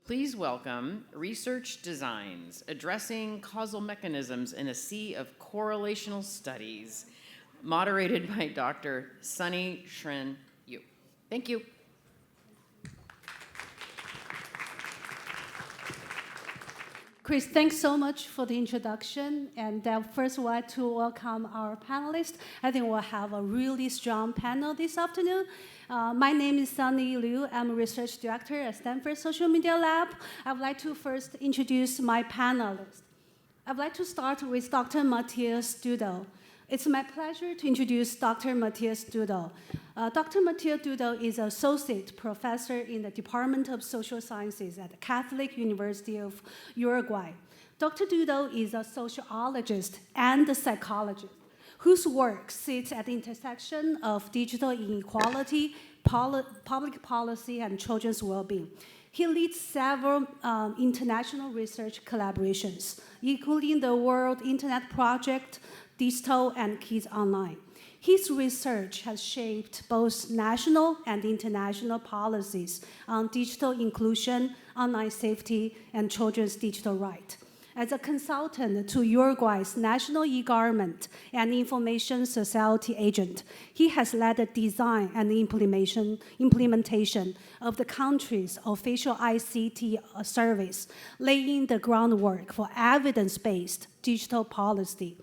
Please welcome Research Designs, Addressing Causal Mechanisms in a Sea of Correlational Studies, moderated by Dr. Xun Liu. Thank you. Kris, thanks so much for the introduction. And first, I'd like to welcome our panelists. I think we'll have a really strong panel this afternoon. My name is Xun Liu. I'm a research director at Stanford Social Media Lab. I would like to first introduce my panelists. I'd like to start with Dr. Matías Dodel. It's my pleasure to introduce Dr. Matías Dodel. Dr. Matías Dodel is associate professor in the Department of Social Sciences at the Catholic University of Uruguay. Dr. Dodel is a sociologist and a psychologist whose work sits at the intersection of digital inequality, public policy, and children's well-being. He leads several international research collaborations, including the World Internet Project, Digital and Kids Online. His research has shaped both national and international policies on digital inclusion, online safety, and children's digital rights. As a consultant to Uruguay's National E-Government and Information Society agent, he has led the design and the implementation of the country's official ICT service, laying the groundwork for evidence-based digital policy.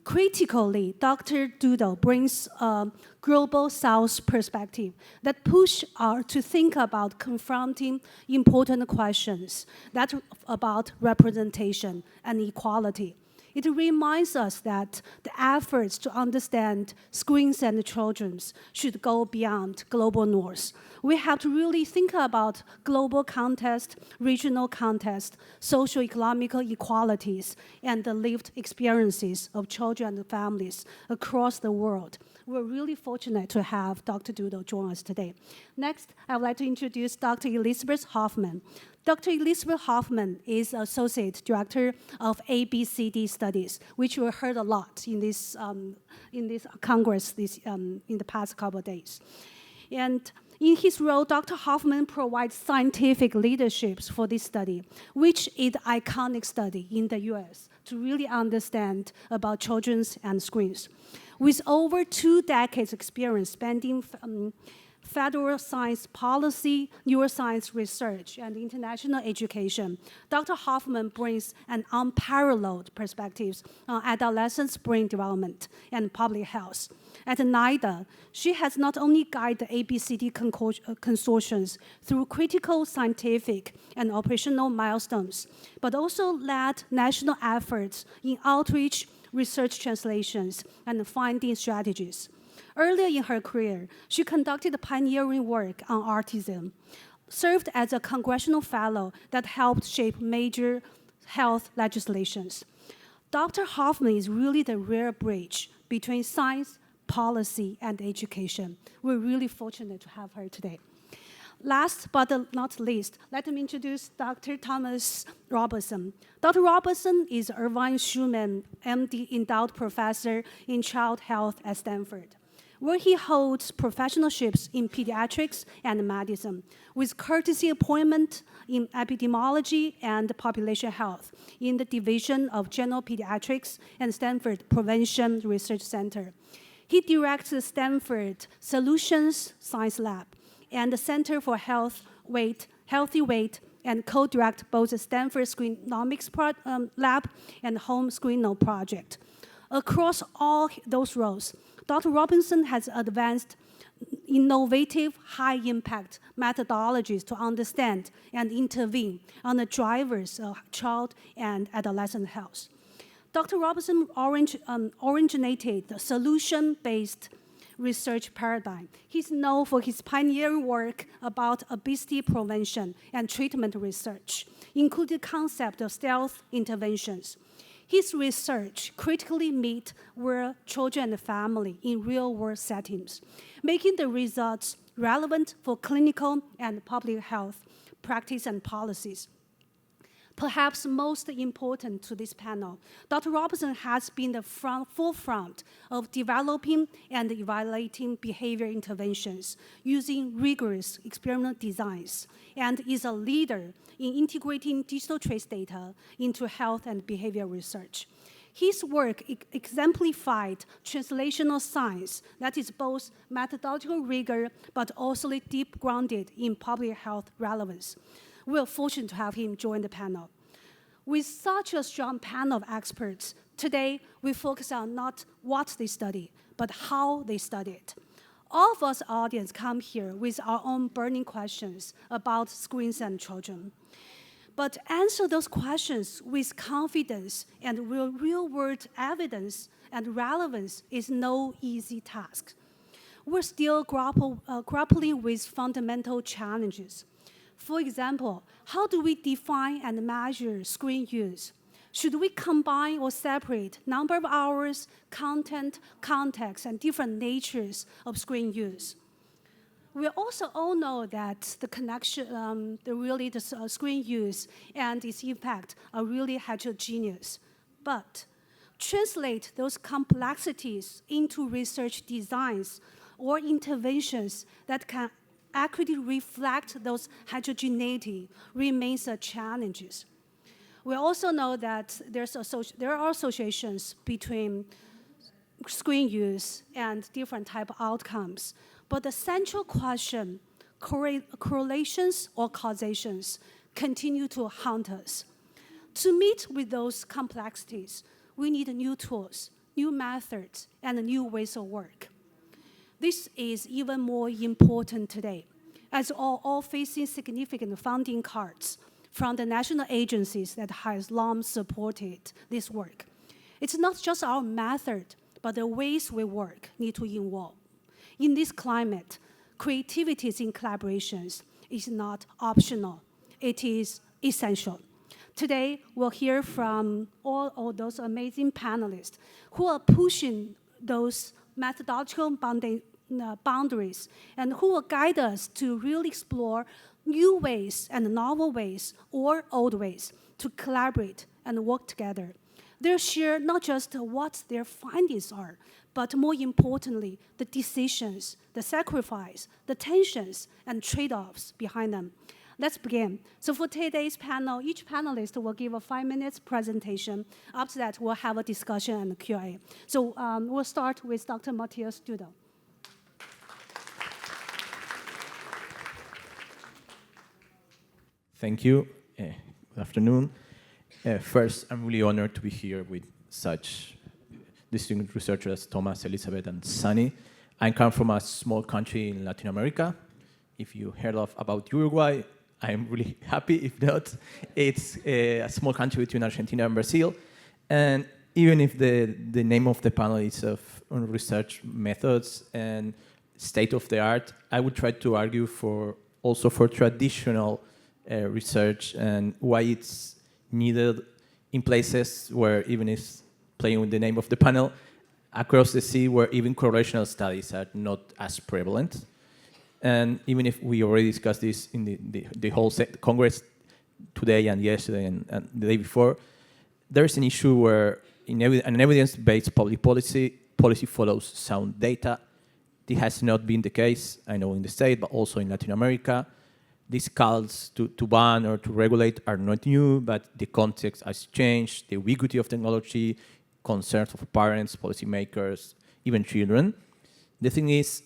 Critically, Dr. Dodel brings a global South perspective that pushes us to think about confronting important questions that about representation and equality. It reminds us that the efforts to understand screens and children should go beyond global norms. We have to really think about global context, regional context, socio-economical equalities, and the lived experiences of children and families across the world. We're really fortunate to have Dr. Dodel join us today. Next, I would like to introduce Dr. Elizabeth Hoffman. Dr. Elizabeth Hoffman is Associate Director of ABCD Studies, which we heard a lot in this Congress in the past couple of days. And in his role, Dr. Hoffman provides scientific leadership for this study, which is an iconic study in the US to really understand about children and screens. With over 2 decades experience spanning federal science policy, neuroscience research, and international education, Dr. Hoffman brings an unparalleled perspective on adolescents' brain development and public health. At NIDA, she has not only guided the ABCD consortiums through critical scientific and operational milestones, but also led national efforts in outreach, research translations, and finding strategies. Earlier in her career, she conducted pioneering work on autism, served as a congressional fellow that helped shape major health legislations. Dr. Hoffman is really the rare bridge between science, policy, and education. We're really fortunate to have her today. Last but not least, let me introduce Dr. Thomas Robertson. Dr. Robertson is Irvine Schumann, MD, endowed professor in child health at Stanford, where he holds professionalships in pediatrics and medicine, with courtesy appointment in epidemiology and population health in the Division of General Pediatrics and Stanford Prevention Research Center. He directs the Stanford Solutions Science Lab and the Center for Healthy Weight, and co-direct both the Stanford Screenomics Lab and Home Screenome Project. Across all those roles, Dr. Robinson has advanced innovative, high-impact methodologies to understand and intervene on the drivers of child and adolescent health. Dr. Robinson originated the solution-based research paradigm. He's known for his pioneering work about obesity prevention and treatment research, including the concept of stealth interventions. His research critically meets real children and family in real-world settings, making the results relevant for clinical and public health practice and policies. Perhaps most important to this panel, Dr. Robertson has been the forefront of developing and evaluating behavior interventions using rigorous experimental designs, and is a leader in integrating digital trace data into health and behavior research. His work exemplified translational science that is both methodological rigor but also deep grounded in public health relevance. We're fortunate to have him join the panel. With such a strong panel of experts, today we focus on not what they study, but how they study it. All of us audience come here with our own burning questions about screens and children. But answer those questions with confidence and real-world evidence and relevance is no easy task. We're still grappling with fundamental challenges. For example, how do we define and measure screen use? Should we combine or separate number of hours, content, context, and different natures of screen use? We also all know that the connection, the screen use and its impact are really heterogeneous. But translate those complexities into research designs or interventions that can accurately reflect those heterogeneity remains a challenge. We also know that there are associations between screen use and different type of outcomes. But the central question, correlations or causations, continue to haunt us. To meet with those complexities, we need new tools, new methods, and new ways of work. This is even more important today, as all facing significant funding cuts from the national agencies that has long supported this work. It's not just our method, but the ways we work need to evolve. In this climate, creativity in collaborations is not optional, it is essential. Today, we'll hear from all those amazing panelists who are pushing those methodological boundaries and who will guide us to really explore new ways and novel ways or old ways to collaborate and work together. They'll share not just what their findings are, but more importantly, the decisions, the sacrifice, the tensions, and trade-offs behind them. Let's begin. So for today's panel, each panelist will give a 5-minute presentation. After that, we'll have a discussion and a Q&A. So we'll start with Dr. Matías Dodel. Thank you. Good afternoon. First, I'm really honored to be here with such distinguished researchers as Thomas, Elizabeth, and Sunny. I come from a small country in Latin America. If you heard about Uruguay, I'm really happy. If not, it's a small country between Argentina and Brazil. And even if the name of the panel is on research methods and state of the art, I would try to argue also for traditional research and why it's needed in places where, even if playing with the name of the panel, across the sea where even correlational studies are not as prevalent. And even if we already discussed this in the whole Congress today and yesterday and the day before, there's an issue where an evidence-based public policy follows sound data. This has not been the case, I know, in the States, but also in Latin America. These calls to ban or to regulate are not new, but the context has changed, the ubiquity of technology, concerns of parents, policymakers, even children. The thing is,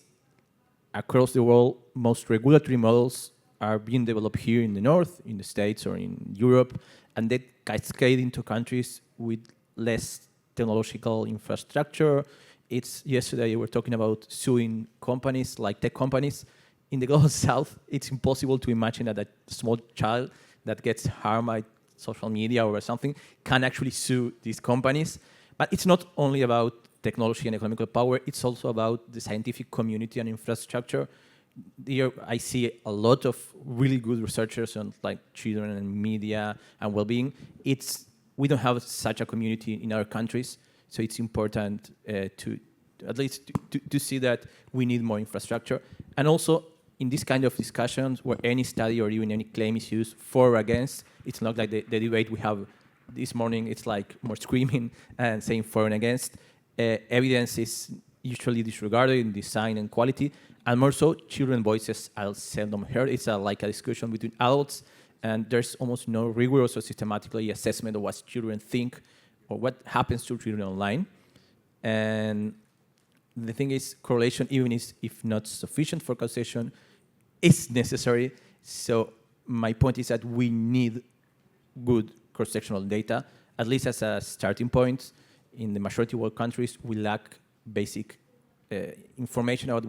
across the world, most regulatory models are being developed here in the North, in the States or in Europe, and they cascade into countries with less technological infrastructure. Yesterday we were talking about suing companies, like tech companies. In the Global South, it's impossible to imagine that a small child that gets harmed by social media or something can actually sue these companies. But it's not only about technology and economical power, it's also about the scientific community and infrastructure. Here I see a lot of really good researchers on like children and media and well-being. We don't have such a community in our countries, so it's important to at least to see that we need more infrastructure. And also, in this kind of discussions where any study or even any claim is used for or against, it's not like the debate we have this morning. It's like more screaming and saying for and against. Evidence is usually disregarded in design and quality, and more so, children's voices are seldom heard. It's like a discussion between adults, and there's almost no rigorous or systematically assessment of what children think or what happens to children online. And the thing is, correlation, even if not sufficient for causation, is necessary. So my point is that we need good cross-sectional data, at least as a starting point. In the majority of world countries, we lack basic information about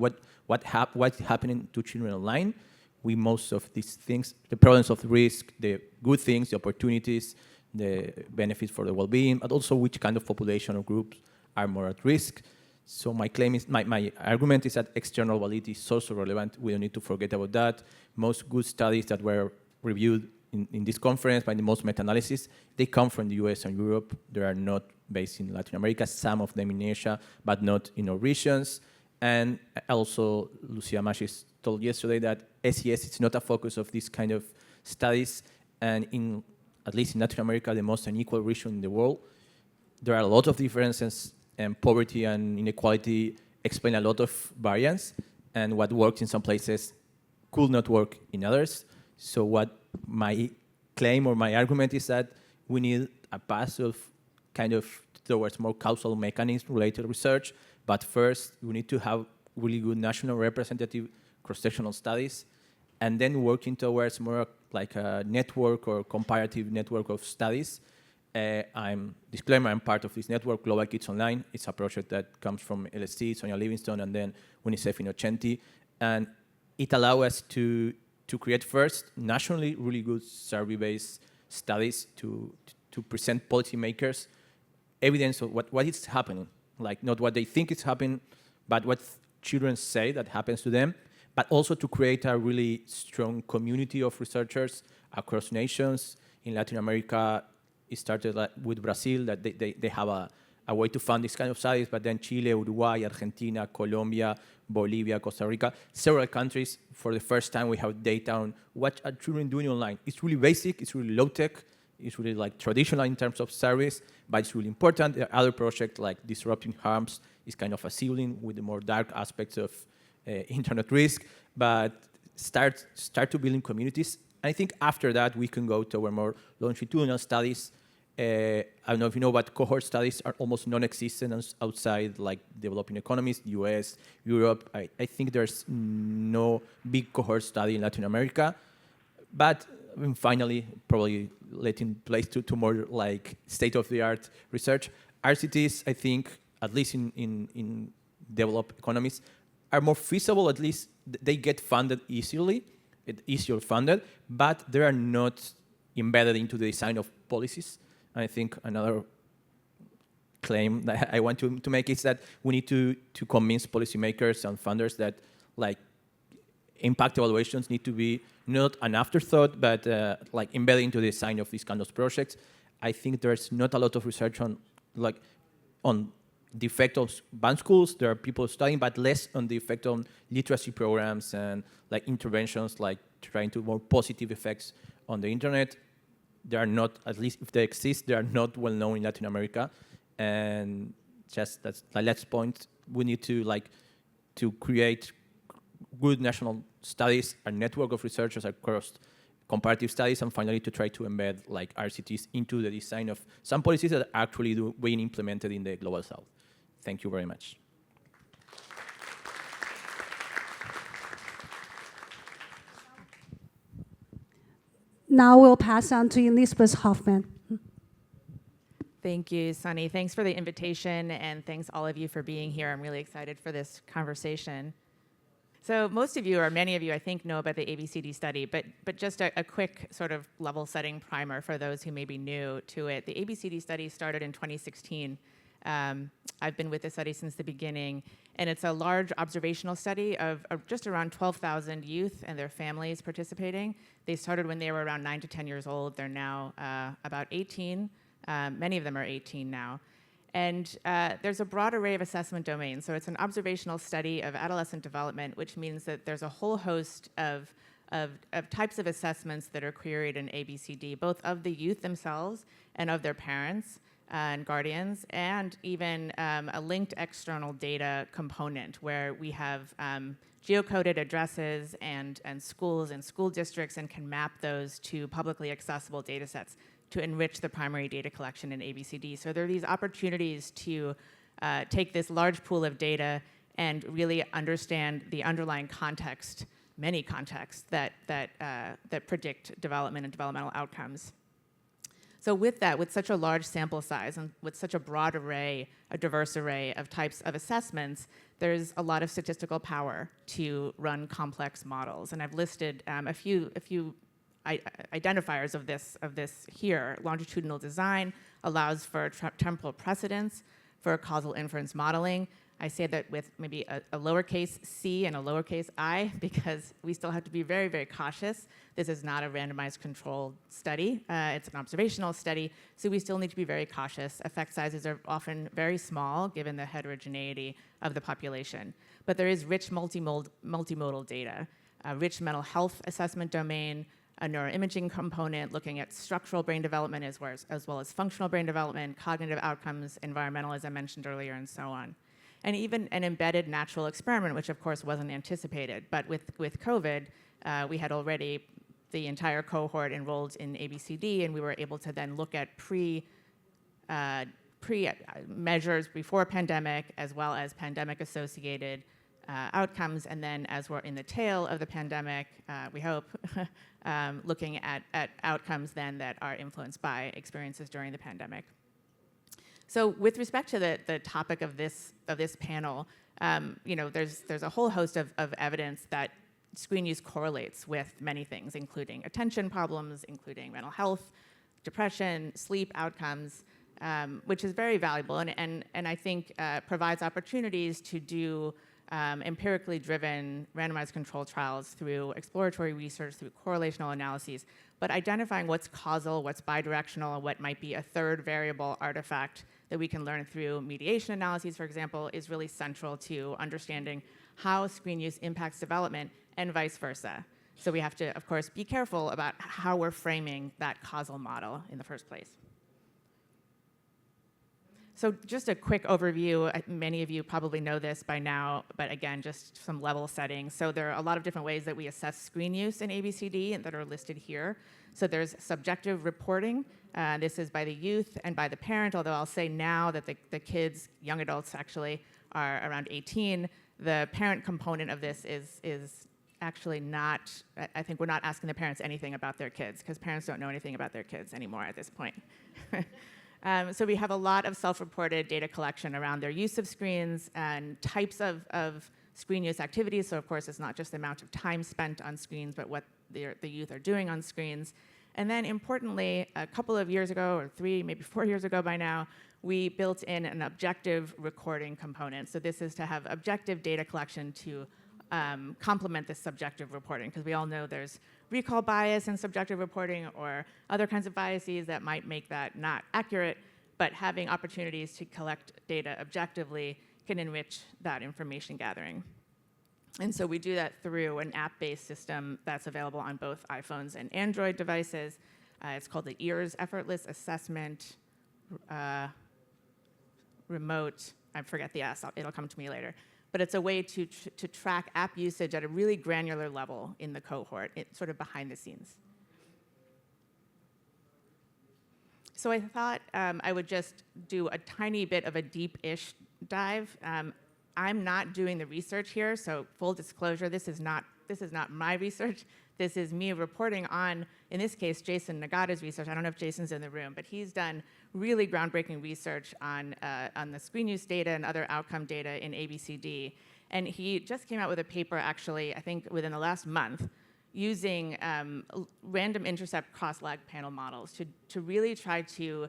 what's happening to children online. We most of these things, the problems of risk, the good things, the opportunities, the benefits for the well-being, but also which kind of population or groups are more at risk. So my claim is, my argument is that external validity is also relevant. We don't need to forget about that. Most good studies that were reviewed in this conference by the most meta-analysis, they come from the US and Europe. They are not based in Latin America, some of them in Asia, but not in our regions. And also, Lucia Mashis told yesterday that SES is not a focus of this kind of studies. And at least in Latin America, the most unequal region in the world, there are a lot of differences, and poverty and inequality explain a lot of variance. And what works in some places could not work in others. So what my claim or my argument is that we need a path of kind of towards more causal mechanism-related research. But first, we need to have really good national representative cross-sectional studies, and then working towards more like a network or comparative network of studies. Disclaimer, I'm part of this network, Global Kids Online. It's a project that comes from LSC, Sonia Livingstone, and then UNICEF Innocenti. And it allows us to create first nationally really good survey-based studies to present policymakers evidence of what is happening. Like not what they think is happening, but what children say that happens to them, but also to create a really strong community of researchers across nations. In Latin America, it started with Brazil, that they have a way to fund this kind of studies, but then Chile, Uruguay, Argentina, Colombia, Bolivia, Costa Rica, several countries, for the first time we have data on what are children doing online. It's really basic, it's really low-tech, it's really like traditional in terms of service, but it's really important. There are other projects like Disrupting Harms is kind of a sibling with the more dark aspects of internet risk, but start to building communities. I think after that we can go toward more longitudinal studies. I don't know if you know, but cohort studies are almost non-existent outside like developing economies, US, Europe. I think there's no big cohort study in Latin America. But finally, probably letting place to more like state-of-the-art research. RCTs, I think, at least in developed economies, are more feasible. At least they get funded easily, easier funded, but they are not embedded into the design of policies. I think another claim that I want to make is that we need to convince policymakers and funders that like impact evaluations need to be not an afterthought, but like embedded into the design of these kind of projects. I think there's not a lot of research on the effect of banned schools. There are people studying, but less on the effect on literacy programs and like interventions, like trying to more positive effects on the internet. They are not, at least if they exist, they are not well known in Latin America. And just that's the last point. We need to create good national studies, a network of researchers across comparative studies, and finally to try to embed like RCTs into the design of some policies that are actually being implemented in the Global South. Thank you very much. Now we'll pass on to Elizabeth Hoffman. Thank you, Sunny. Thanks for the invitation, and thanks all of you for being here. I'm really excited for this conversation. So most of you, or many of you, I think, know about the ABCD study, but just a quick sort of level-setting primer for those who may be new to it. The ABCD study started in 2016. I've been with the study since the beginning, and it's a large observational study of just around 12,000 youth and their families participating. They started when they were around 9 to 10 years old. They're now about 18. Many of them are 18 now. And there's a broad array of assessment domains. So it's an observational study of adolescent development, which means that there's a whole host of types of assessments that are queried in ABCD, both of the youth themselves and of their parents and guardians, and even a linked external data component where we have geocoded addresses and schools and school districts and can map those to publicly accessible data sets to enrich the primary data collection in ABCD. So there are these opportunities to take this large pool of data and really understand the underlying context, many contexts that predict development and developmental outcomes. So with that, with such a large sample size and with such a broad array, a diverse array of types of assessments, there's a lot of statistical power to run complex models. And I've listed a few identifiers of this here. Longitudinal design allows for temporal precedence for causal inference modeling. I say that with maybe a lowercase c and a lowercase I because we still have to be very, very cautious. This is not a randomized controlled study. It's an observational study, so we still need to be very cautious. Effect sizes are often very small given the heterogeneity of the population. But there is rich multimodal data, a rich mental health assessment domain, a neuroimaging component looking at structural brain development as well as functional brain development, cognitive outcomes, environmental, as I mentioned earlier, and so on. And even an embedded natural experiment, which of course wasn't anticipated. But with COVID, we had already the entire cohort enrolled in ABCD, and we were able to then look at pre measures before pandemic, as well as pandemic-associated outcomes, and then as we're in the tail of the pandemic, we hope, looking at outcomes then that are influenced by experiences during the pandemic. So with respect to the topic of this panel, there's a whole host of evidence that screen use correlates with many things, including attention problems, including mental health, depression, sleep outcomes, which is very valuable and I think provides opportunities to do empirically driven randomized controlled trials through exploratory research, through correlational analyses, but identifying what's causal, what's bidirectional, and what might be a third variable artifact that we can learn through mediation analyses, for example, is really central to understanding how screen use impacts development and vice versa. So we have to, of course, be careful about how we're framing that causal model in the first place. So just a quick overview. Many of you probably know this by now, but again, just some level setting. So there are a lot of different ways that we assess screen use in ABCD and that are listed here. So there's subjective reporting. This is by the youth and by the parent, although I'll say now that the kids, young adults actually, are around 18. The parent component of this is actually not, I think we're not asking the parents anything about their kids because parents don't know anything about their kids anymore at this point. So we have a lot of self-reported data collection around their use of screens and types of screen use activities. So of course, it's not just the amount of time spent on screens, but what the youth are doing on screens. And then importantly, a couple of years ago, or 3, maybe 4 years ago by now, we built in an objective recording component. So this is to have objective data collection to complement this subjective reporting, because we all know there's recall bias in subjective reporting or other kinds of biases that might make that not accurate, but having opportunities to collect data objectively can enrich that information gathering. And so we do that through an app-based system that's available on both iPhones and Android devices. It's called the EARS Effortless Assessment Remote, I forget the S, it'll come to me later. But it's a way to track app usage at a really granular level in the cohort, sort of behind the scenes. So I thought I would just do a tiny bit of a deep-ish dive. I'm not doing the research here, so full disclosure, this is not my research. This is me reporting on, in this case, Jason Nagata's research. I don't know if Jason's in the room, but he's done really groundbreaking research on the screen use data and other outcome data in ABCD. And he just came out with a paper, actually, I think within the last month, using random intercept cross-lag panel models to really try to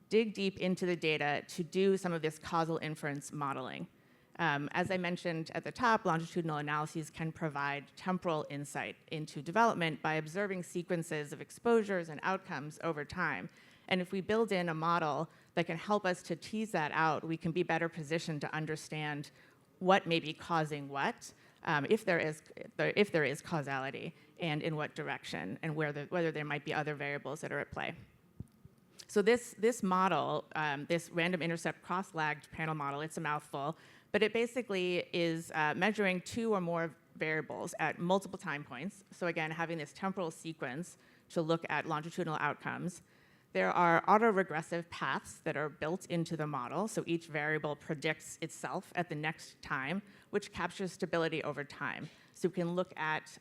dig deep into the data to do some of this causal inference modeling. As I mentioned at the top, longitudinal analyses can provide temporal insight into development by observing sequences of exposures and outcomes over time. And if we build in a model that can help us to tease that out, we can be better positioned to understand what may be causing what, if there is causality, and in what direction, and whether there might be other variables that are at play. So this model, this random intercept cross-lagged panel model, it's a mouthful, but it basically is measuring 2 or more variables at multiple time points. So again, having this temporal sequence to look at longitudinal outcomes. There are autoregressive paths that are built into the model, so each variable predicts itself at the next time, which captures stability over time. So we can look at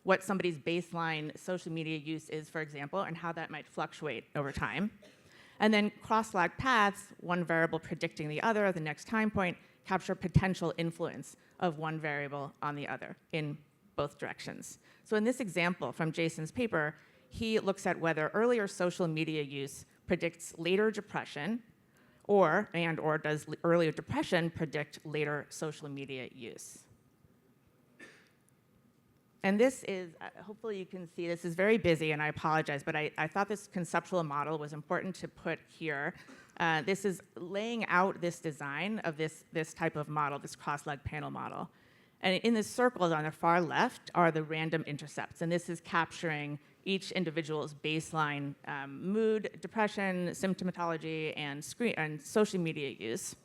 what somebody's baseline social media use is, for example, and how that might fluctuate over time. And then cross-lag paths, one variable predicting the other at the next time point, capture potential influence of one variable on the other in both directions. So in this example from Jason's paper, he looks at whether earlier social media use predicts later depression, or does earlier depression predict later social media use. And this is, hopefully you can see, this is very busy, and I apologize, but I thought this conceptual model was important to put here. This is laying out this design of this type of model, this cross-leg panel model. And in the circles on the far left are the random intercepts, and this is capturing each individual's baseline mood, depression, symptomatology, and social media use.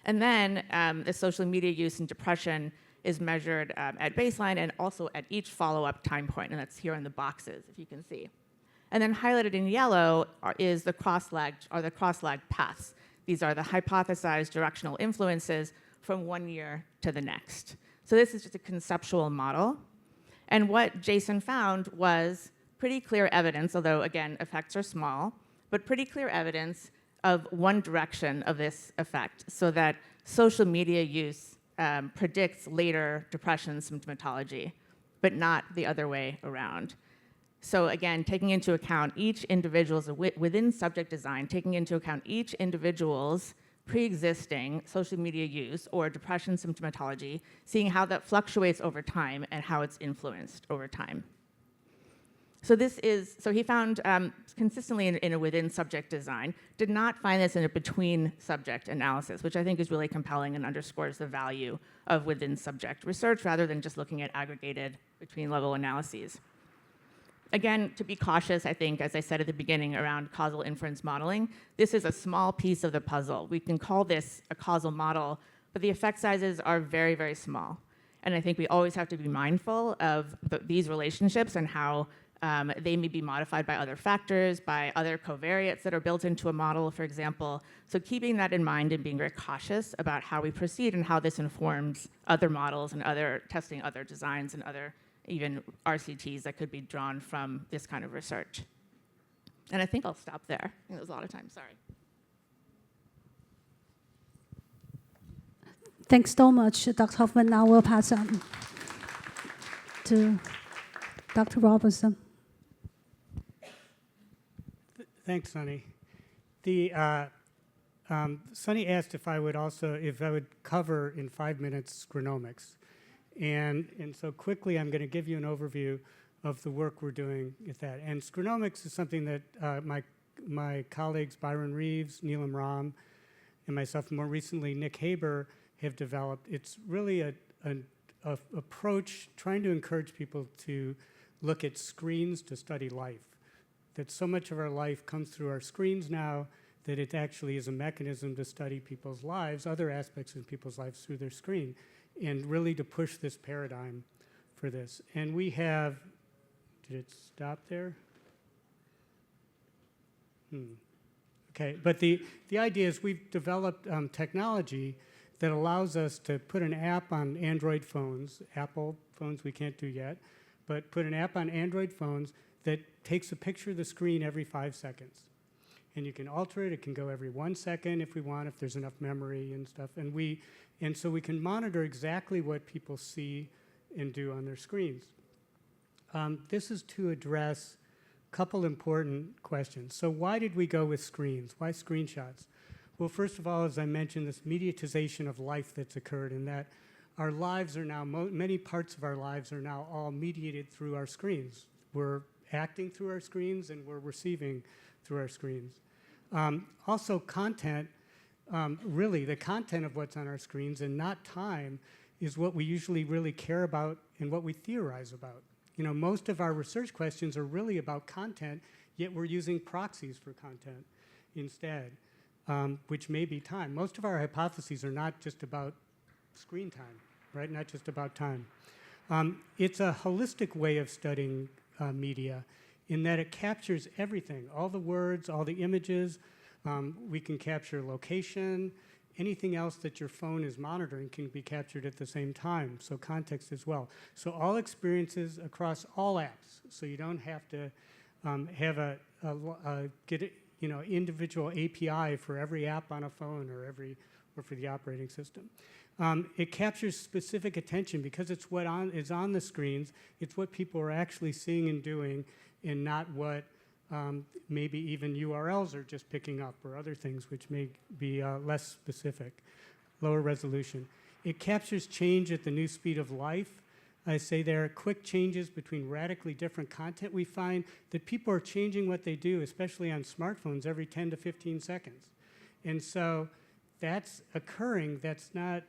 And then the social media use and depression is measured at baseline and also at each follow-up time point, and that's here in the boxes, if you can see. And then highlighted in yellow is the cross-lag paths. These are the hypothesized directional influences from one year to the next. So this is just a conceptual model. And what Jason found was pretty clear evidence, although again, effects are small, but pretty clear evidence of one direction of this effect, so that social media use predicts later depression symptomatology, but not the other way around. So again, taking into account each individual's, within subject design, taking into account each individual's pre-existing social media use or depression symptomatology, seeing how that fluctuates over time and how it's influenced over time. So he found consistently in a within subject design, did not find this in a between subject analysis, which I think is really compelling and underscores the value of within subject research rather than just looking at aggregated between level analyses. Again, to be cautious, I think, as I said at the beginning around causal inference modeling, this is a small piece of the puzzle. We can call this a causal model, but the effect sizes are very, very small. And I think we always have to be mindful of these relationships and how they may be modified by other factors, by other covariates that are built into a model, for example. So keeping that in mind and being very cautious about how we proceed and how this informs other models and testing other designs and other even RCTs that could be drawn from this kind of research. And I think I'll stop there. I think that was a lot of time, sorry. Thanks so much, Dr. Hoffman. Now we'll pass on to Dr. Robertson. Thanks, Sunny. Sunny asked if I would cover in 5 minutes screnomics. And so quickly, I'm going to give you an overview of the work we're doing with that. And screnomics is something that my colleagues Byron Reeves, Neelam Ram, and myself, more recently Nick Haber, have developed. It's really an approach trying to encourage people to look at screens to study life. That so much of our life comes through our screens now that it actually is a mechanism to study people's lives, other aspects of people's lives through their screen, and really to push this paradigm for this. And we have, did it stop there? Okay, but the idea is we've developed technology that allows us to put an app on Android phones, Apple phones we can't do yet, but put an app on Android phones that takes a picture of the screen every 5 seconds. And you can alter it. It can go every 1 second if we want, if there's enough memory and stuff. And so we can monitor exactly what people see and do on their screens. This is to address a couple important questions. So why did we go with screens? Why screenshots? Well, first of all, as I mentioned, this mediatization of life that's occurred, in that our lives are now, many parts of our lives are now all mediated through our screens. We're acting through our screens and we're receiving through our screens. Also, content, really, the content of what's on our screens and not time is what we usually really care about and what we theorize about. You know, most of our research questions are really about content, yet we're using proxies for content instead, which may be time. Most of our hypotheses are not just about screen time, right? Not just about time. It's a holistic way of studying media in that it captures everything, all the words, all the images. We can capture location. Anything else that your phone is monitoring can be captured at the same time, so context as well. So all experiences across all apps, so you don't have to have get it, you know, individual API for every app on a phone or for the operating system. It captures specific attention because it's what is on the screens. It's what people are actually seeing and doing, and not what maybe even URLs are just picking up or other things which may be less specific, lower resolution. It captures change at the new speed of life. I say there are quick changes between radically different content. We find that people are changing what they do, especially on smartphones, every 10 to 15 seconds. And so that's occurring. That's not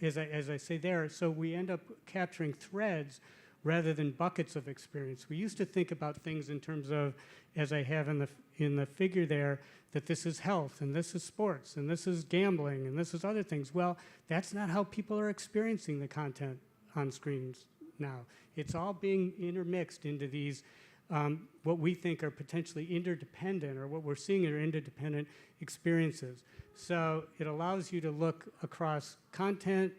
as I say there. So we end up capturing threads rather than buckets of experience. We used to think about things in terms of, as I have in the figure there, that this is health, and this is sports, and this is gambling, and this is other things. Well, that's not how people are experiencing the content on screens now. It's all being intermixed into these, what we think are potentially interdependent, or what we're seeing are interdependent experiences. So it allows you to look across content,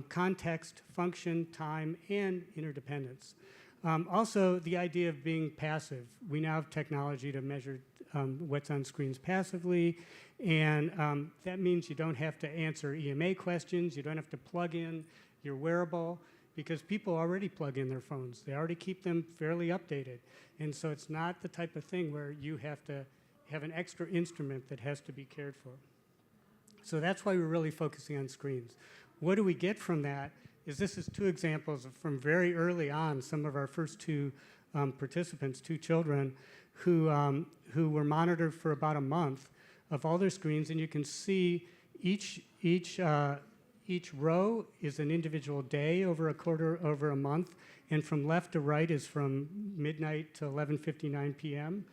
context, function, time, and interdependence. Also, the idea of being passive. We now have technology to measure what's on screens passively, and that means you don't have to answer EMA questions, you don't have to plug in your wearable, because people already plug in their phones. They already keep them fairly updated. And so it's not the type of thing where you have to have an extra instrument that has to be cared for. So that's why we're really focusing on screens. What do we get from that? This is two examples from very early on, some of our first two participants, two children, who were monitored for about a month of all their screens, and you can see each row is an individual day over a month, and from left to right is from midnight to 11:59 p.m.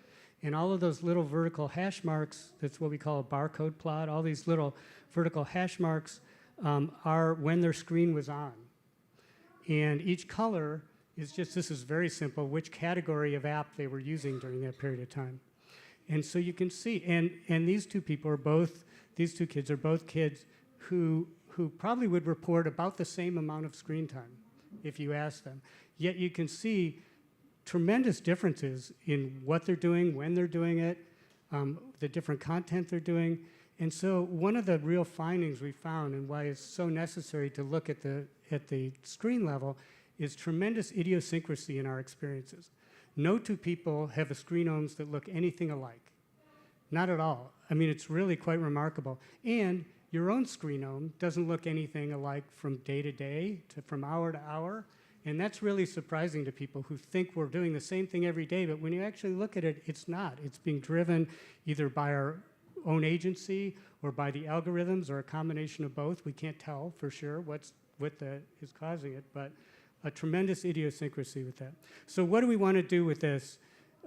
And all of those little vertical hash marks, that's what we call a barcode plot, all these little vertical hash marks are when their screen was on. And each color is just, this is very simple, which category of app they were using during that period of time. And so you can see, and these two people are both, these two kids are both kids who probably would report about the same amount of screen time if you ask them. Yet you can see tremendous differences in what they're doing, when they're doing it, the different content they're doing. And so one of the real findings we found, and why it's so necessary to look at the screen level, is tremendous idiosyncrasy in our experiences. No two people have a screenomes that look anything alike. Not at all. I mean, it's really quite remarkable. And your own screenome doesn't look anything alike from day to day, from hour to hour. And that's really surprising to people who think we're doing the same thing every day, but when you actually look at it, it's not. It's being driven either by our own agency or by the algorithms or a combination of both. We can't tell for sure what is causing it, but a tremendous idiosyncrasy with that. So what do we want to do with this?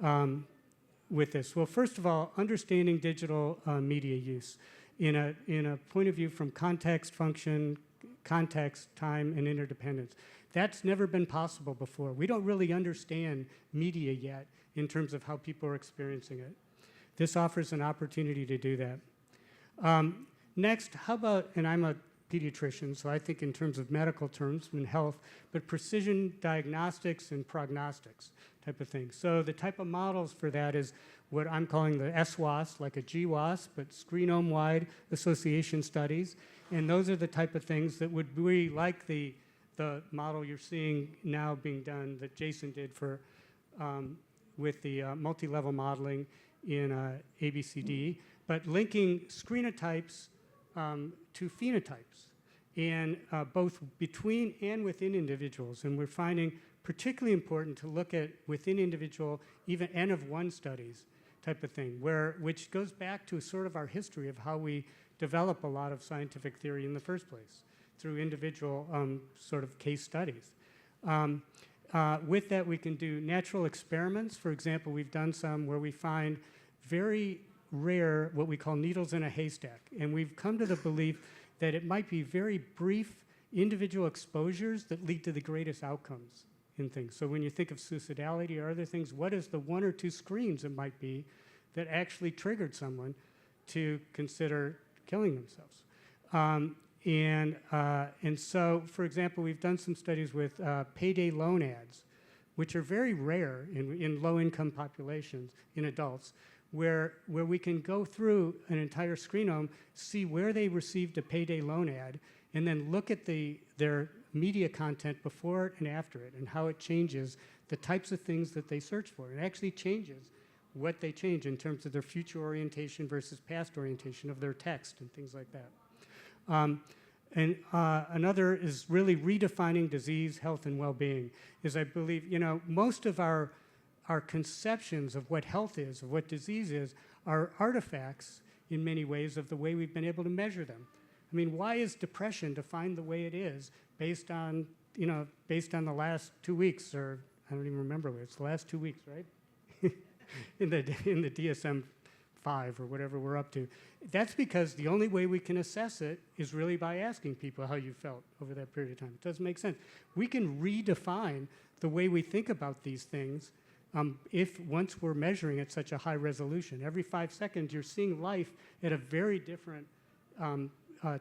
Well, first of all, understanding digital media use in a point of view from context, function, context, time, and interdependence. That's never been possible before. We don't really understand media yet in terms of how people are experiencing it. This offers an opportunity to do that. Next, how about, and I'm a pediatrician, so I think in terms of medical terms in health, but precision diagnostics and prognostics type of thing. So the type of models for that is what I'm calling the SWAS, like a GWAS, but screenome-wide association studies. And those are the type of things that would be like the model you're seeing now being done that Jason did for with the multi-level modeling in ABCD, but linking screenotypes to phenotypes, and both between and within individuals. And we're finding particularly important to look at within individual, even N of 1 studies, type of thing, which goes back to sort of our history of how we develop a lot of scientific theory in the first place, through individual sort of case studies. With that, we can do natural experiments. For example, we've done some where we find very rare, what we call needles in a haystack. And we've come to the belief that it might be very brief individual exposures that lead to the greatest outcomes in things. So when you think of suicidality or other things, what is the 1 or 2 screens it might be that actually triggered someone to consider killing themselves? And so, for example, we've done some studies with payday loan ads, which are very rare in low-income populations, in adults, where we can go through an entire screenome, see where they received a payday loan ad, and then look at their media content before it and after it, and how it changes the types of things that they search for. It actually changes what they change in terms of their future orientation versus past orientation of their text and things like that. And another is really redefining disease, health, and well-being. Is I believe, most of our conceptions of what health is, of what disease is, are artifacts in many ways of the way we've been able to measure them. I mean, why is depression defined the way it is based on the last 2 weeks, or I don't even remember what it's the last 2 weeks, right? in the DSM-5 or whatever we're up to. That's because the only way we can assess it is really by asking people how you felt over that period of time. It doesn't make sense. We can redefine the way we think about these things if once we're measuring at such a high resolution. Every 5 seconds, you're seeing life at a very different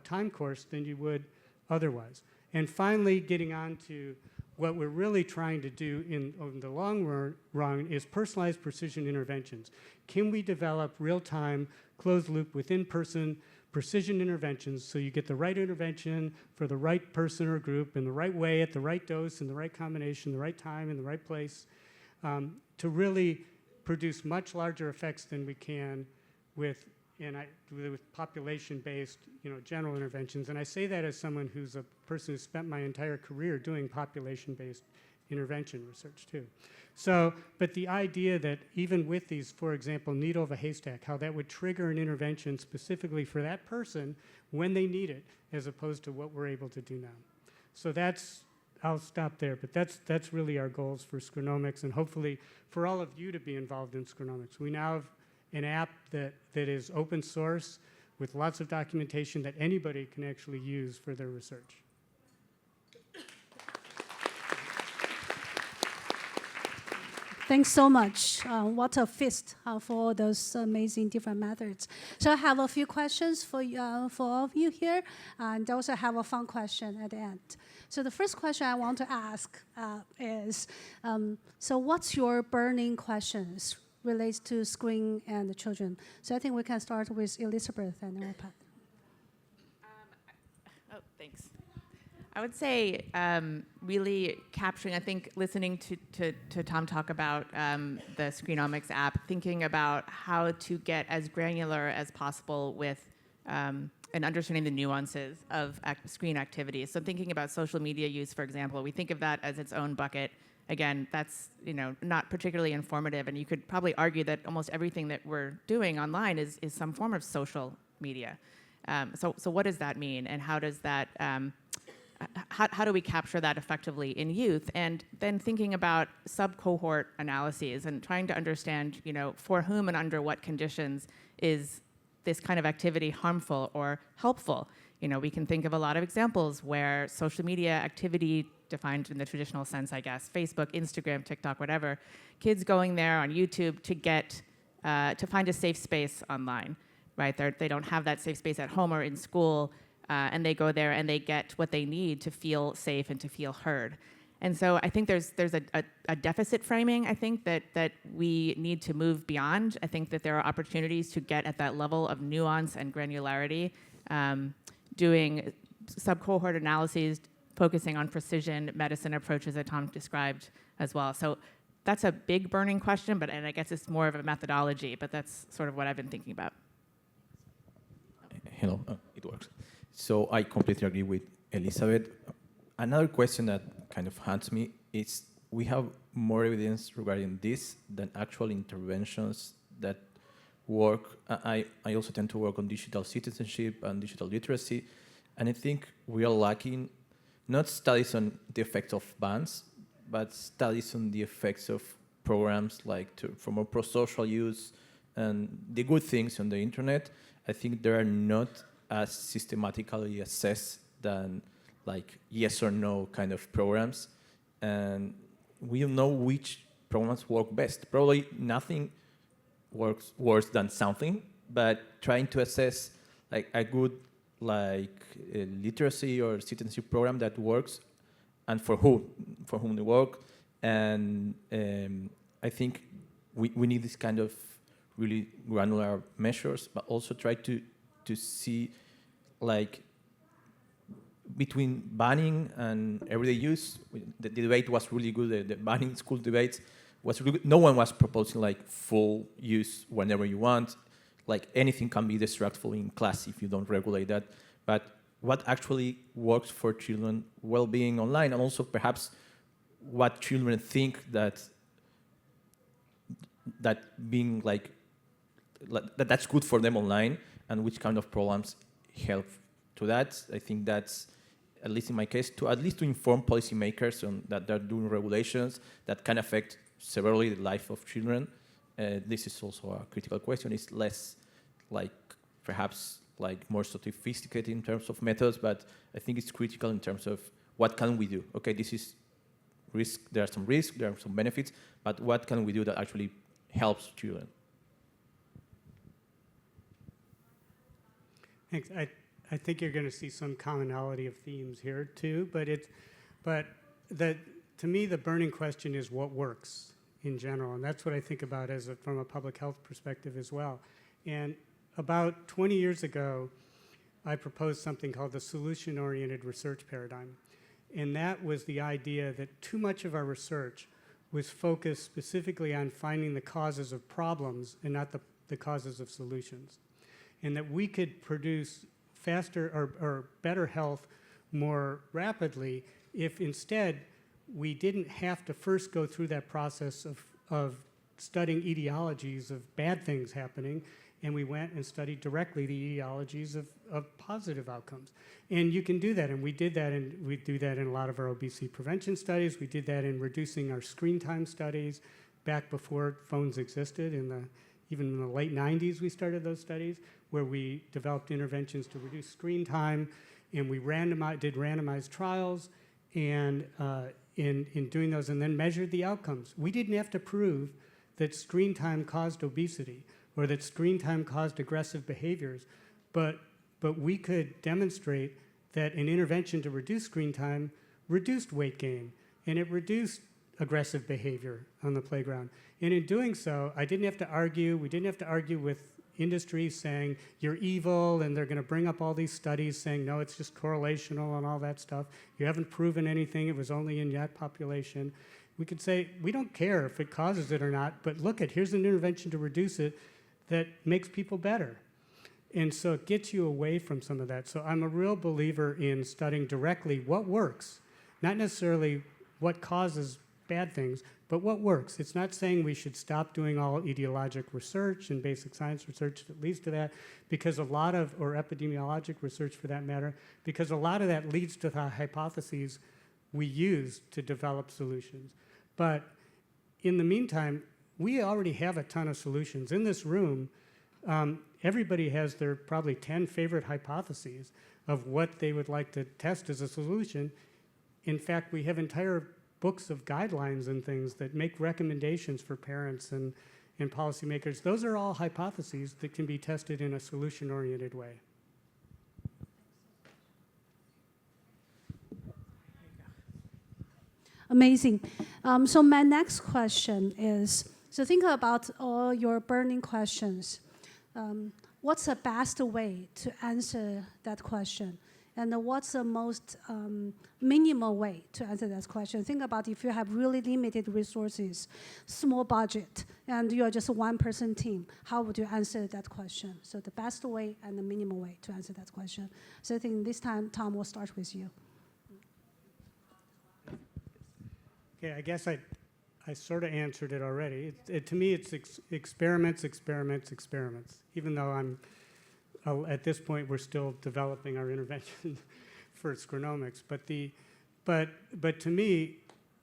time course than you would otherwise. And finally, getting on to what we're really trying to do in the long run is personalized precision interventions. Can we develop real-time, closed-loop, within-person precision interventions so you get the right intervention for the right person or group in the right way, at the right dose, in the right combination, the right time, in the right place, to really produce much larger effects than we can with population-based, general interventions. And I say that as someone who's a person who spent my entire career doing population-based intervention research too. So, but the idea that even with these, for example, needle of a haystack, how that would trigger an intervention specifically for that person when they need it, as opposed to what we're able to do now. So I'll stop there, but that's really our goals for Screenomix, and hopefully for all of you to be involved in Screenomix. We now have an app that is open source with lots of documentation that anybody can actually use for their research. Thanks so much. What a feast for all those amazing different methods. So I have a few questions for all of you here, and also have a fun question at the end. So the first question I want to ask is, so what's your burning questions relates to screen and the children? So I think we can start with Elizabeth and then Pat. Thanks. I would say really capturing, I think listening to Tom talk about the Screenomix app, thinking about how to get as granular as possible with and understanding the nuances of screen activities. So thinking about social media use, for example, we think of that as its own bucket. Again, that's not particularly informative, and you could probably argue that almost everything that we're doing online is some form of social media. So what does that mean, and how does that how do we capture that effectively in youth? And then thinking about sub-cohort analyses and trying to understand, for whom and under what conditions is this kind of activity harmful or helpful. We can think of a lot of examples where social media activity, defined in the traditional sense, I guess, Facebook, Instagram, TikTok, whatever, kids going there on YouTube to get to find a safe space online, right? They don't have that safe space at home or in school. And they go there and they get what they need to feel safe and to feel heard. And so I think there's a deficit framing, I think, that we need to move beyond. I think that there are opportunities to get at that level of nuance and granularity, doing sub-cohort analyses, focusing on precision medicine approaches that Tom described as well. So that's a big burning question, and I guess it's more of a methodology, but that's sort of what I've been thinking about. Hello, it works. So I completely agree with Elizabeth. Another question that kind of haunts me is we have more evidence regarding this than actual interventions that work, I also tend to work on digital citizenship and digital literacy, and I think we are lacking not studies on the effects of bans, but studies on the effects of programs like for more pro-social use and the good things on the internet. I think they are not as systematically assessed than like yes or no kind of programs, and we don't know which programs work best. Probably nothing works worse than something, but trying to assess like a good literacy or citizenship program that works and for whom they work. And I think we need this kind of really granular measures, but also try to see like between banning and everyday use. The debate was really good. The banning school debates was really good. No one was proposing like full use whenever you want. Like anything can be destructive in class if you don't regulate that. But what actually works for children well-being online, and also perhaps what children think that being like that's good for them online, and which kind of programs help to that. I think that's, at least in my case, to inform policymakers on that they're doing regulations that can affect severely the life of children. This is also a critical question. It's less like perhaps like more sophisticated in terms of methods, but I think it's critical in terms of what can we do. Okay, this is risk. There are some risks. There are some benefits, but what can we do that actually helps children? Thanks. I think you're going to see some commonality of themes here too, to me the burning question is what works in general, and that's what I think about from a public health perspective as well. And about 20 years ago, I proposed something called the solution-oriented research paradigm, and that was the idea that too much of our research was focused specifically on finding the causes of problems and not the causes of solutions, and that we could produce faster or better health more rapidly if instead we didn't have to first go through that process of studying etiologies of bad things happening, and we went and studied directly the etiologies of positive outcomes. And you can do that, and we do that in a lot of our obesity prevention studies. We did that in reducing our screen time studies back before phones existed. Even in the late 90s, we started those studies where we developed interventions to reduce screen time, and we did randomized trials, and in doing those, and then measured the outcomes. We didn't have to prove that screen time caused obesity or that screen time caused aggressive behaviors, but we could demonstrate that an intervention to reduce screen time reduced weight gain, and it reduced aggressive behavior on the playground. And in doing so, I didn't have to argue. We didn't have to argue with industry saying, you're evil, and they're going to bring up all these studies saying, no, it's just correlational and all that stuff. You haven't proven anything. It was only in that population. We could say, we don't care if it causes it or not, but look, here's an intervention to reduce it that makes people better. And so it gets you away from some of that. So I'm a real believer in studying directly what works, not necessarily what causes bad things, but what works. It's not saying we should stop doing all ideologic research and basic science research that leads to that, because or epidemiologic research for that matter, because a lot of that leads to the hypotheses we use to develop solutions. But in the meantime, we already have a ton of solutions. In this room, everybody has their probably 10 favorite hypotheses of what they would like to test as a solution. In fact, we have entire books of guidelines and things that make recommendations for parents and policymakers. Those are all hypotheses that can be tested in a solution-oriented way. Amazing. So my next question is, so think about all your burning questions. What's the best way to answer that question? And what's the most minimal way to answer that question? Think about if you have really limited resources, small budget, and you're just a one-person team, how would you answer that question? So the best way and the minimal way to answer that question. So I think this time, Tom, we'll start with you. Okay, I guess I sort of answered it already. To me, it's experiments, experiments, experiments. Even though at this point, we're still developing our intervention for scronomics. But to me,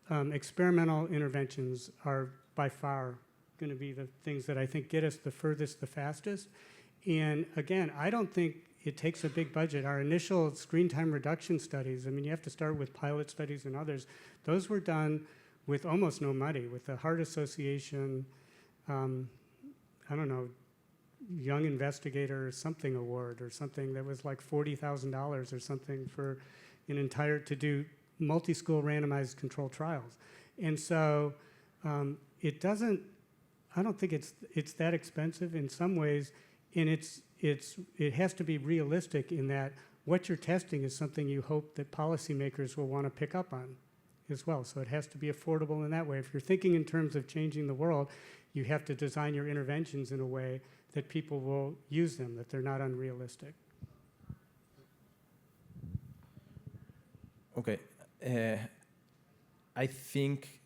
experimental interventions are by far going to be the things that I think get us the furthest, the fastest. And again, I don't think it takes a big budget. Our initial screen time reduction studies, I mean, you have to start with pilot studies and others. Those were done with almost no money, with the Heart Association, I don't know, Young Investigator or something award or something that was like $40,000 or something for to do multi-school randomized controlled trials. And so I don't think it's that expensive in some ways, and it has to be realistic in that what you're testing is something you hope that policymakers will want to pick up on as well. So it has to be affordable in that way. If you're thinking in terms of changing the world, you have to design your interventions in a way that people will use them, that they're not unrealistic. Okay. I think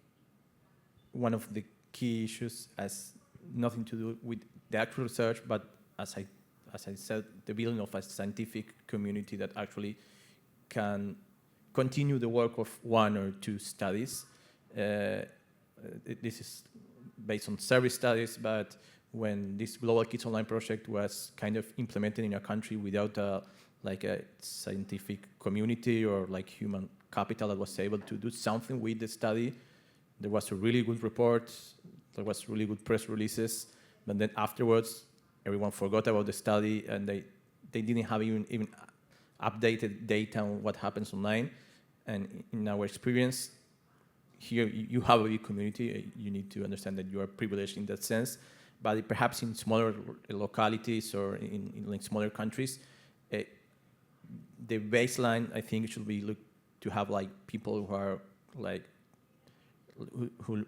one of the key issues has nothing to do with the actual research, but as I said, the building of a scientific community that actually can continue the work of one or two studies. This is based on service studies, but when this Global Kids Online project was kind of implemented in a country without a scientific community or like human capital that was able to do something with the study, there was a really good report, there was really good press releases, but then afterwards, everyone forgot about the study and they didn't have even updated data on what happens online. And in our experience, here you have a big community. You need to understand that you are privileged in that sense. But perhaps in smaller localities or in smaller countries, the baseline, I think, should be looked to have like people who are like who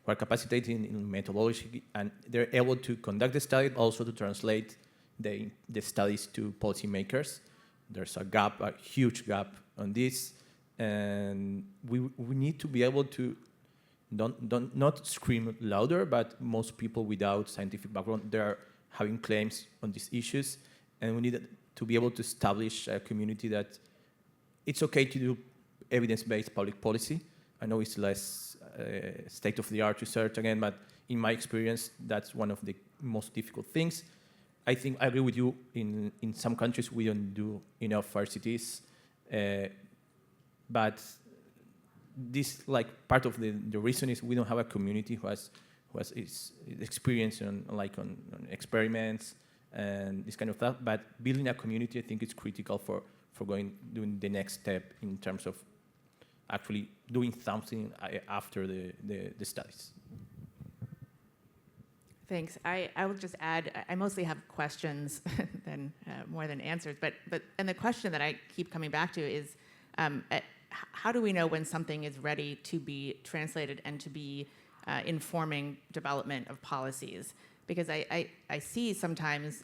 are capacitated in methodology, and they're able to conduct the study, also to translate the studies to policymakers. There's a huge gap on this, and we need to be able to not scream louder, but most people without scientific background, they are having claims on these issues, and we need to be able to establish a community that it's okay to do evidence-based public policy. I know it's less state-of-the-art research again, but in my experience, that's one of the most difficult things. I think I agree with you. In some countries, we don't do enough RCTs, but this part of the reason is we don't have a community who has its experience on experiments and this kind of stuff. But building a community, I think, is critical for doing the next step in terms of actually doing something after the studies. Thanks. I will just add, I mostly have questions than more than answers, and the question that I keep coming back to is, how do we know when something is ready to be translated and to be informing development of policies? Because I see sometimes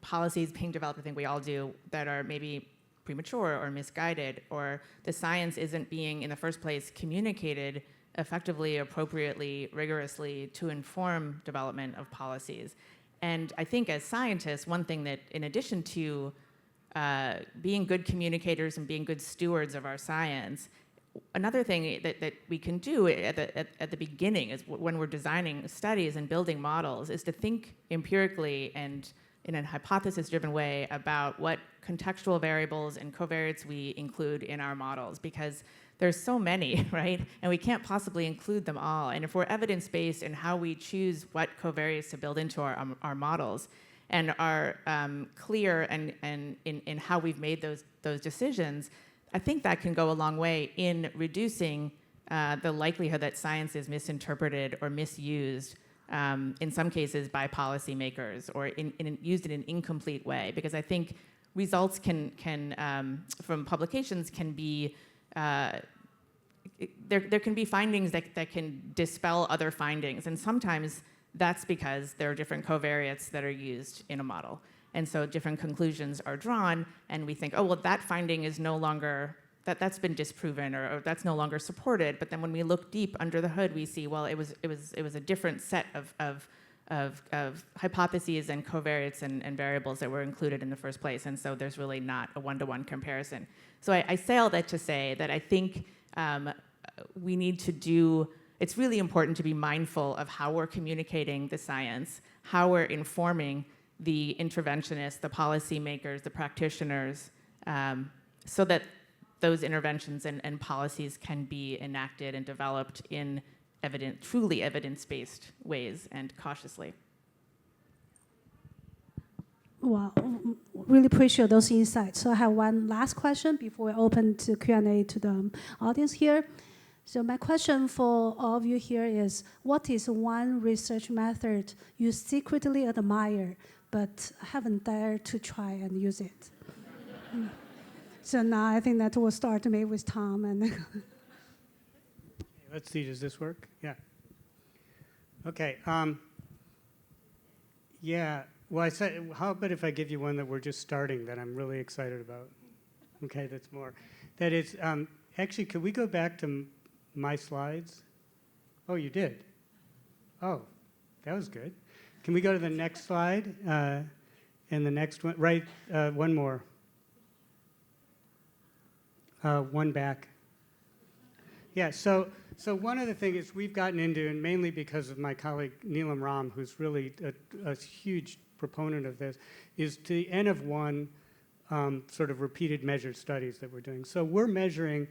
policies being developed, I think we all do, that are maybe premature or misguided, or the science isn't being, in the first place, communicated effectively, appropriately, rigorously to inform development of policies. And I think as scientists, one thing that, in addition to being good communicators and being good stewards of our science, another thing that we can do at the beginning is when we're designing studies and building models is to think empirically and in a hypothesis-driven way about what contextual variables and covariates we include in our models, because there's so many, right? And we can't possibly include them all. And if we're evidence-based in how we choose what covariates to build into our models, and are clear and in how we've made those decisions, I think that can go a long way in reducing the likelihood that science is misinterpreted or misused, in some cases by policymakers, or used in an incomplete way. Because I think results can from publications can be, there can be findings that can dispel other findings, and sometimes that's because there are different covariates that are used in a model. And so different conclusions are drawn, and we think, oh, well, that finding is no longer, that's been disproven or that's no longer supported. But then when we look deep under the hood, we see, well, it was a different set of hypotheses and covariates and variables that were included in the first place. And so there's really not a one-to-one comparison. So I say all that to say that I think we need to it's really important to be mindful of how we're communicating the science, how we're informing the interventionists, the policymakers, the practitioners, so that those interventions and policies can be enacted and developed in truly evidence-based ways and cautiously. Wow, really appreciate those insights. So I have one last question before we open to Q&A to the audience here. So my question for all of you here is, what is one research method you secretly admire but haven't dared to try and use it? So now I think that we'll start maybe with Tom. And Let's see, does this work? Yeah. Okay. Yeah. Well, I said, how about if I give you one that we're just starting that I'm really excited about? Okay, that's more. That is, actually, could we go back to my slides? Oh, you did? Oh, that was good. Can we go to the next slide? And the next one, right, one more. One back. Yeah, so one of the things we've gotten into, and mainly because of my colleague Neelam Ram, who's really a huge proponent of this, is the N of 1 sort of repeated measured studies that we're doing. So we're measuring,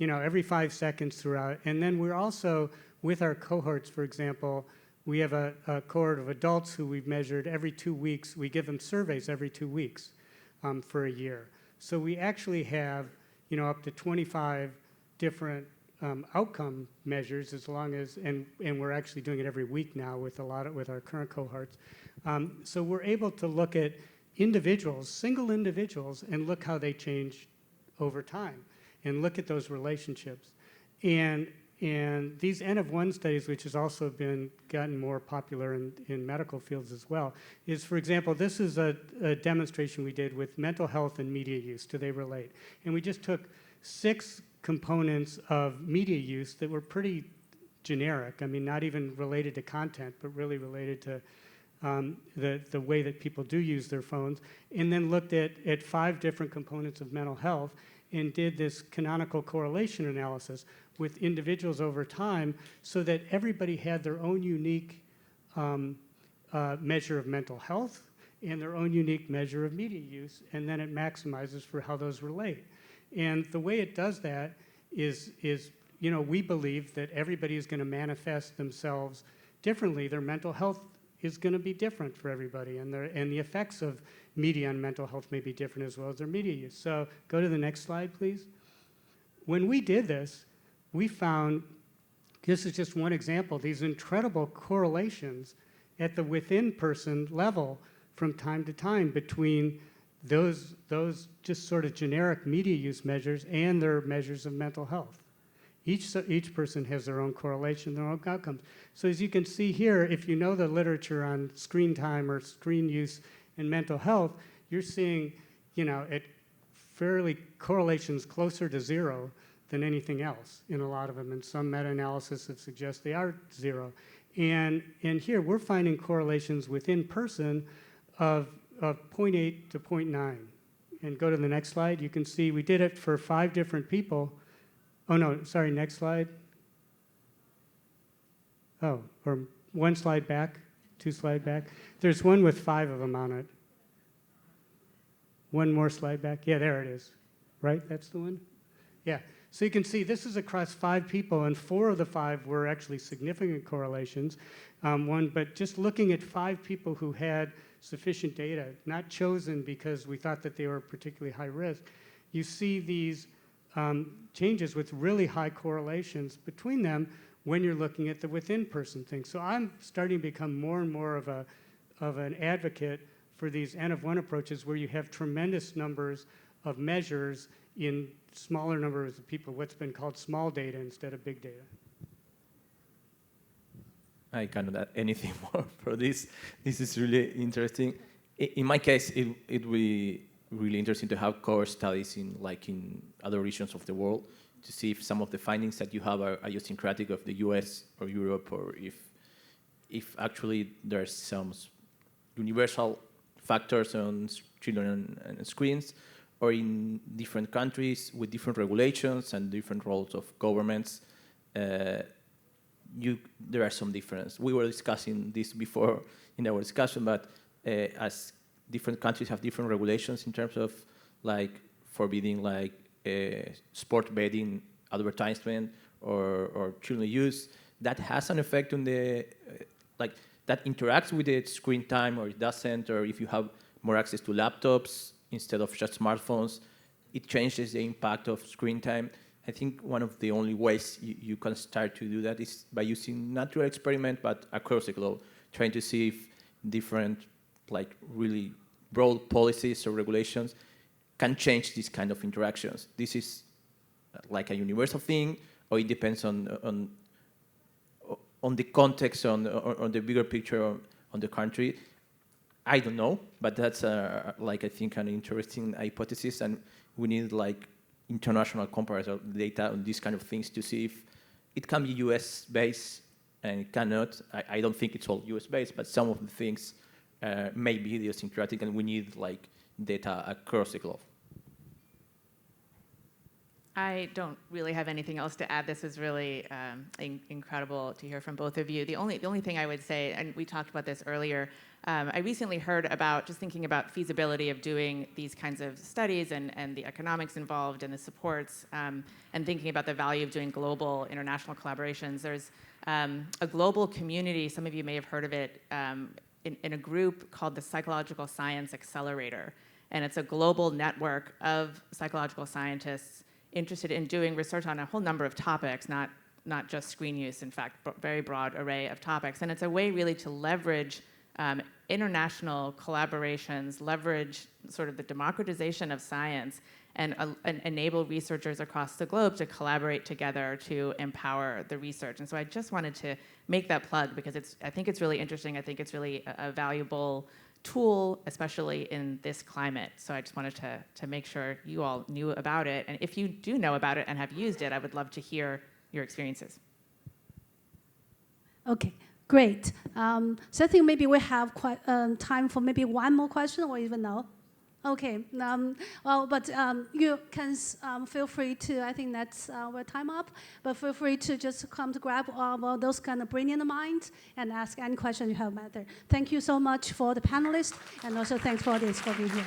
every 5 seconds throughout, and then we're also, with our cohorts, for example, we have a cohort of adults who we've measured every 2 weeks. We give them surveys every 2 weeks for a year. So we actually have, up to 25 different outcome measures, as long as, and we're actually doing it every week now with our current cohorts. So we're able to look at individuals, single individuals, and look how they change over time, and look at those relationships. And these N of 1 studies, which has also gotten more popular in medical fields as well, is, for example, this is a demonstration we did with mental health and media use. Do they relate? And we just took 6 components of media use that were pretty generic. I mean, not even related to content, but really related to the way that people do use their phones, and then looked at 5 different components of mental health and did this canonical correlation analysis with individuals over time so that everybody had their own unique measure of mental health and their own unique measure of media use, and then it maximizes for how those relate. And the way it does that is we believe that everybody is going to manifest themselves differently. Their mental health is going to be different for everybody, and the effects of media on mental health may be different as well as their media use. So go to the next slide, please. When we did this, we found, this is just one example, these incredible correlations at the within person level from time to time between those just sort of generic media use measures and their measures of mental health. Each person has their own correlation, their own outcomes. So as you can see here, if you know the literature on screen time or screen use and mental health, you're seeing, at fairly correlations closer to 0 than anything else in a lot of them. And some meta-analysis that suggests they are 0. And here we're finding correlations within person of 0.8 to 0.9. And go to the next slide. You can see we did it for 5 different people. Oh, no, sorry, next slide. Oh, or one slide back, 2 slide back. There's one with 5 of them on it. One more slide back. Yeah, there it is. Right, that's the one? Yeah, so you can see this is across 5 people, and 4 of the 5 were actually significant correlations. But just looking at 5 people who had sufficient data, not chosen because we thought that they were particularly high risk, you see these changes with really high correlations between them when you're looking at the within-person thing. So I'm starting to become more and more of an advocate for these N of 1 approaches where you have tremendous numbers of measures in smaller numbers of people, what's been called small data instead of big data. I cannot add anything more for this. This is really interesting. In my case, it will be really interesting to have core studies in other regions of the world to see if some of the findings that you have are idiosyncratic of the US or Europe, or if actually there's some universal factors on children and screens, or in different countries with different regulations and different roles of governments, there are some difference. We were discussing this before in our discussion, but as different countries have different regulations in terms of forbidding sport betting advertisement or children use, that has an effect on the that interacts with the screen time, or it doesn't, or if you have more access to laptops instead of just smartphones, it changes the impact of screen time. I think one of the only ways you can start to do that is by using natural experiment, but across the globe, trying to see if different really broad policies or regulations can change these kind of interactions. This is a universal thing, or it depends on the context, on the bigger picture on the country. I don't know, but that's I think an interesting hypothesis, and we need international comparison data on these kind of things to see if it can be US based and it cannot. I don't think it's all US based, but some of the things may be idiosyncratic, and we need data across the globe. I don't really have anything else to add. This is really incredible to hear from both of you. The only thing I would say, and we talked about this earlier, I recently heard about just thinking about feasibility of doing these kinds of studies and the economics involved and the supports, and thinking about the value of doing global international collaborations. There's a global community, some of you may have heard of it, in a group called the Psychological Science Accelerator. And it's a global network of psychological scientists interested in doing research on a whole number of topics, not just screen use, in fact, very broad array of topics. And it's a way really to leverage international collaborations, leverage sort of the democratization of science, and enable researchers across the globe to collaborate together to empower the research. And so I just wanted to make that plug because I think it's really interesting. I think it's really a valuable tool, especially in this climate. So I just wanted to make sure you all knew about it. And if you do know about it and have used it, I would love to hear your experiences. Okay, great. So I think maybe we have quite time for maybe one more question, or even no. Okay, but you can feel free to, I think that's our time up, but feel free to just come to grab those kind of brilliant minds and ask any question you have matter. Thank you so much for the panelists, and also thanks for this for being here.